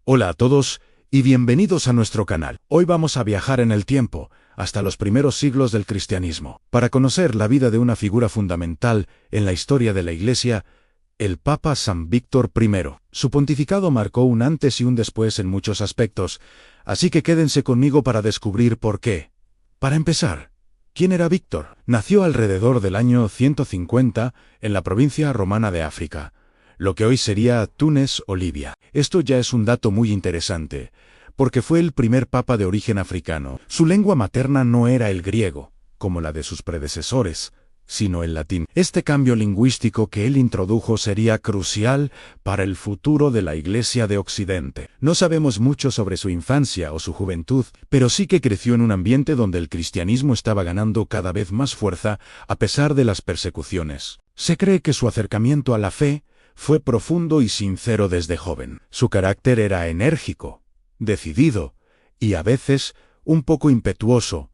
Hola a todos y bienvenidos a nuestro canal. Hoy vamos a viajar en el tiempo, hasta los primeros siglos del cristianismo, para conocer la vida de una figura fundamental en la historia de la Iglesia, el Papa San Víctor I. Su pontificado marcó un antes y un después en muchos aspectos, así que quédense conmigo para descubrir por qué. Para empezar, ¿quién era Víctor? Nació alrededor del año 150 en la provincia romana de África, lo que hoy sería Túnez o Libia. Esto ya es un dato muy interesante, porque fue el primer papa de origen africano. Su lengua materna no era el griego, como la de sus predecesores, sino el latín. Este cambio lingüístico que él introdujo sería crucial para el futuro de la Iglesia de Occidente. No sabemos mucho sobre su infancia o su juventud, pero sí que creció en un ambiente donde el cristianismo estaba ganando cada vez más fuerza a pesar de las persecuciones. Se cree que su acercamiento a la fe fue profundo y sincero desde joven. Su carácter era enérgico, decidido y a veces un poco impetuoso,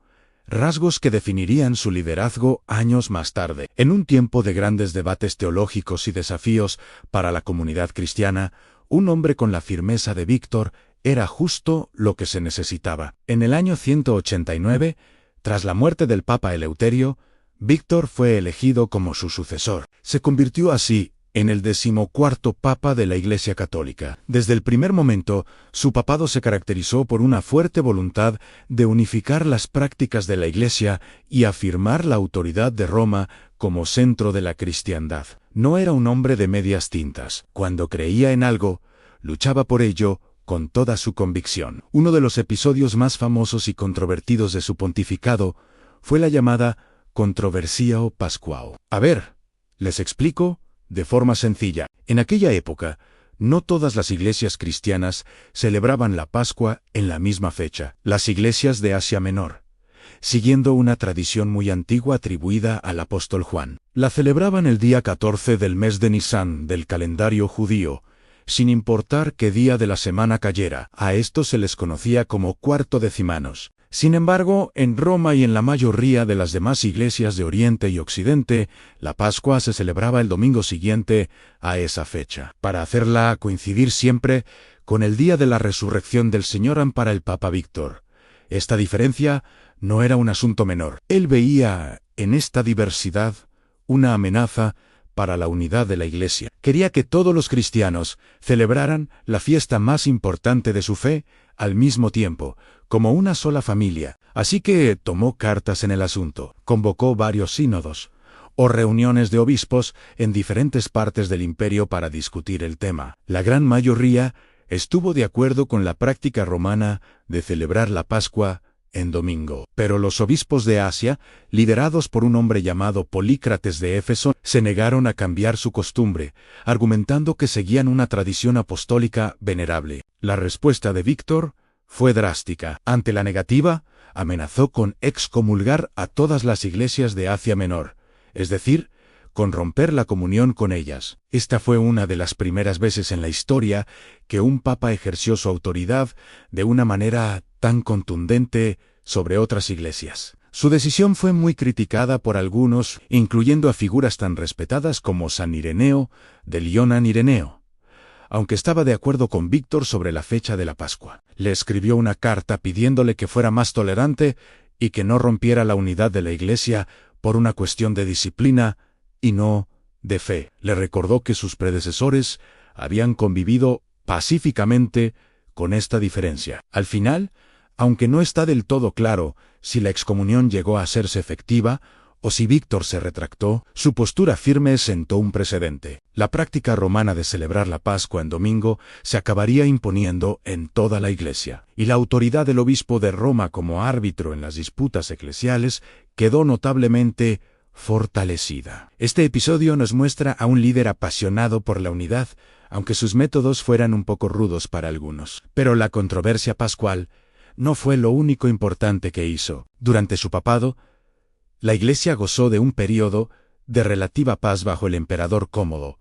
rasgos que definirían su liderazgo años más tarde. En un tiempo de grandes debates teológicos y desafíos para la comunidad cristiana, un hombre con la firmeza de Víctor era justo lo que se necesitaba. En el año 189, tras la muerte del Papa Eleuterio, Víctor fue elegido como su sucesor. Se convirtió así en el 14º Papa de la Iglesia Católica. Desde el primer momento, su papado se caracterizó por una fuerte voluntad de unificar las prácticas de la Iglesia y afirmar la autoridad de Roma como centro de la cristiandad. No era un hombre de medias tintas. Cuando creía en algo, luchaba por ello con toda su convicción. Uno de los episodios más famosos y controvertidos de su pontificado fue la llamada Controversiao Pasquao. A ver, les explico de forma sencilla. En aquella época, no todas las iglesias cristianas celebraban la Pascua en la misma fecha. Las iglesias de Asia Menor, siguiendo una tradición muy antigua atribuida al apóstol Juan, la celebraban el día 14 del mes de Nisán del calendario judío, sin importar qué día de la semana cayera. A esto se les conocía como cuarto decimanos. Sin embargo, en Roma y en la mayoría de las demás iglesias de Oriente y Occidente, la Pascua se celebraba el domingo siguiente a esa fecha, para hacerla coincidir siempre con el día de la resurrección del Señor para el Papa Víctor. Esta diferencia no era un asunto menor. Él veía en esta diversidad una amenaza para la unidad de la Iglesia. Quería que todos los cristianos celebraran la fiesta más importante de su fe al mismo tiempo, como una sola familia. Así que tomó cartas en el asunto, convocó varios sínodos o reuniones de obispos en diferentes partes del imperio para discutir el tema. La gran mayoría estuvo de acuerdo con la práctica romana de celebrar la Pascua en domingo. Pero los obispos de Asia, liderados por un hombre llamado Polícrates de Éfeso, se negaron a cambiar su costumbre, argumentando que seguían una tradición apostólica venerable. La respuesta de Víctor fue drástica. Ante la negativa, amenazó con excomulgar a todas las iglesias de Asia Menor, es decir, con romper la comunión con ellas. Esta fue una de las primeras veces en la historia que un papa ejerció su autoridad de una manera tan contundente sobre otras iglesias. Su decisión fue muy criticada por algunos, incluyendo a figuras tan respetadas como San Ireneo de Liona Ireneo. Aunque estaba de acuerdo con Víctor sobre la fecha de la Pascua, le escribió una carta pidiéndole que fuera más tolerante y que no rompiera la unidad de la Iglesia por una cuestión de disciplina y no de fe. Le recordó que sus predecesores habían convivido pacíficamente con esta diferencia. Al final, aunque no está del todo claro si la excomunión llegó a hacerse efectiva o si Víctor se retractó, su postura firme sentó un precedente. La práctica romana de celebrar la Pascua en domingo se acabaría imponiendo en toda la Iglesia, y la autoridad del obispo de Roma como árbitro en las disputas eclesiales quedó notablemente fortalecida. Este episodio nos muestra a un líder apasionado por la unidad, aunque sus métodos fueran un poco rudos para algunos. Pero la controversia pascual no fue lo único importante que hizo. Durante su papado, la Iglesia gozó de un período de relativa paz bajo el emperador Cómodo,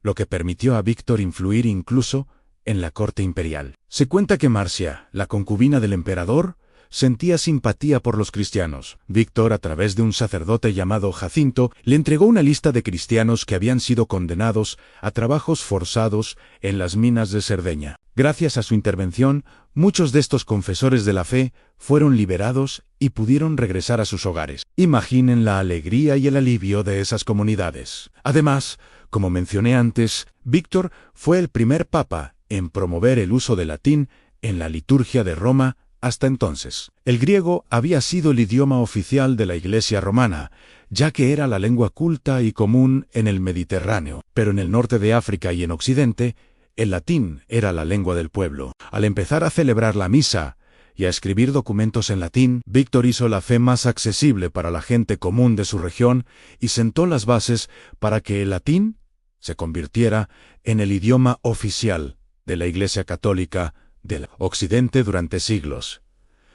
lo que permitió a Víctor influir incluso en la corte imperial. Se cuenta que Marcia, la concubina del emperador, sentía simpatía por los cristianos. Víctor, a través de un sacerdote llamado Jacinto, le entregó una lista de cristianos que habían sido condenados a trabajos forzados en las minas de Cerdeña. Gracias a su intervención, muchos de estos confesores de la fe fueron liberados y pudieron regresar a sus hogares. Imaginen la alegría y el alivio de esas comunidades. Además, como mencioné antes, Víctor fue el primer papa en promover el uso del latín en la liturgia de Roma hasta entonces. El griego había sido el idioma oficial de la Iglesia romana, ya que era la lengua culta y común en el Mediterráneo, pero en el norte de África y en Occidente, el latín era la lengua del pueblo. Al empezar a celebrar la misa y a escribir documentos en latín, Víctor hizo la fe más accesible para la gente común de su región y sentó las bases para que el latín se convirtiera en el idioma oficial de la Iglesia Católica del Occidente durante siglos.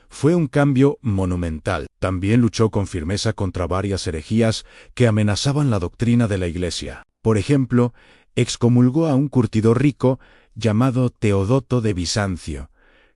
Fue un cambio monumental. También luchó con firmeza contra varias herejías que amenazaban la doctrina de la Iglesia. Por ejemplo, excomulgó a un curtidor rico llamado Teodoto de Bizancio,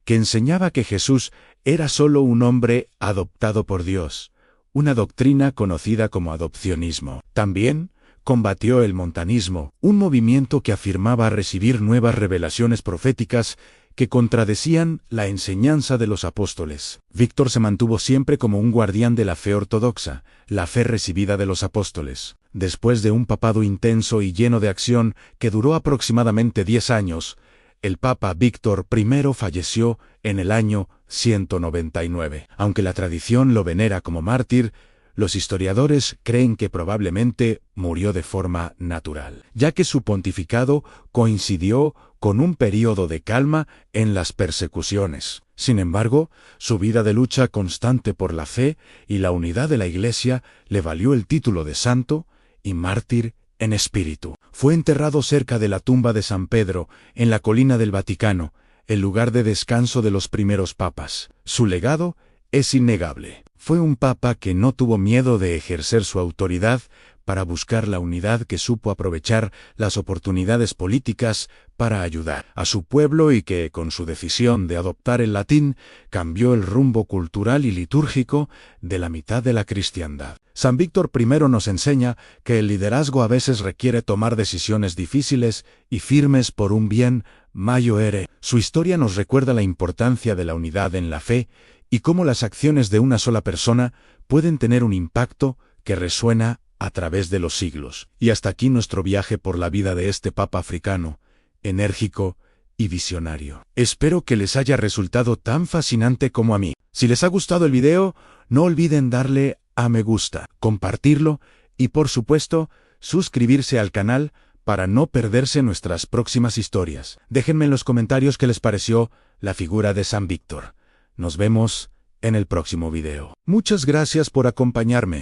que enseñaba que Jesús era solo un hombre adoptado por Dios, una doctrina conocida como adopcionismo. También combatió el montanismo, un movimiento que afirmaba recibir nuevas revelaciones proféticas que contradecían la enseñanza de los apóstoles. Víctor se mantuvo siempre como un guardián de la fe ortodoxa, la fe recibida de los apóstoles. Después de un papado intenso y lleno de acción que duró aproximadamente 10 años, el Papa Víctor I falleció en el año 199. Aunque la tradición lo venera como mártir, los historiadores creen que probablemente murió de forma natural, ya que su pontificado coincidió con un período de calma en las persecuciones. Sin embargo, su vida de lucha constante por la fe y la unidad de la Iglesia le valió el título de santo y mártir en espíritu. Fue enterrado cerca de la tumba de San Pedro, en la colina del Vaticano, el lugar de descanso de los primeros papas. Su legado es innegable. Fue un papa que no tuvo miedo de ejercer su autoridad para buscar la unidad, que supo aprovechar las oportunidades políticas para ayudar a su pueblo y que, con su decisión de adoptar el latín, cambió el rumbo cultural y litúrgico de la mitad de la cristiandad. San Víctor I nos enseña que el liderazgo a veces requiere tomar decisiones difíciles y firmes por un bien mayor. Su historia nos recuerda la importancia de la unidad en la fe y cómo las acciones de una sola persona pueden tener un impacto que resuena a través de los siglos. Y hasta aquí nuestro viaje por la vida de este papa africano, enérgico y visionario. Espero que les haya resultado tan fascinante como a mí. Si les ha gustado el video, no olviden darle a me gusta, compartirlo y, por supuesto, suscribirse al canal para no perderse nuestras próximas historias. Déjenme en los comentarios qué les pareció la figura de San Víctor. Nos vemos en el próximo video. Muchas gracias por acompañarme.